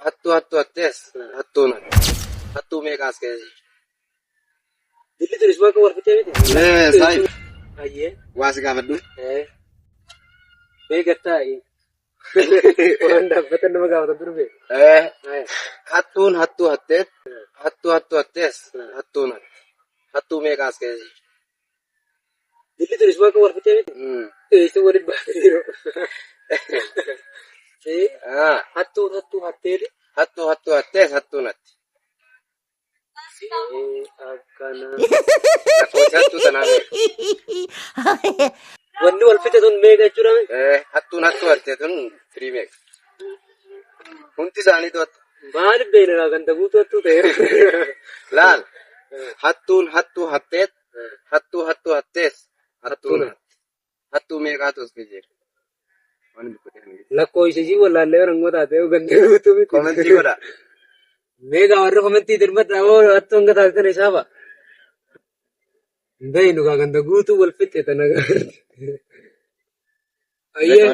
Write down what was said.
hattu attes hattuna hattu meeqas ke dilli turis maka war fitee miti sahib ayye waasi gaafadhu beegattaa'i waan dhaabbatan nama gaafatan turbe hattuun hattu hatteet hattu attes hattuna hattu meeqas ke dilli turis maka war fitee miti isa waliin baataniiru hattu hatteeri hattu attes hattunatti akkana hattu taname wanni wal fite tun meeqa jechuudha hattuun hattu hatteetun firii meeqa hundi isaanii to'atta maaliif beekna ganda guutuu hattuu ta'e laal hattuun hattu hatteet hattu hattees hattuna hattu meeqaatu as jira waan lakkoo ishii wallaallee orang taate ganda guutuu miti komentii godha meeqa warra komentii dirmadha oo hattuun gataa kana isaaba beeknu ganda guutuu wal fixe tana ayye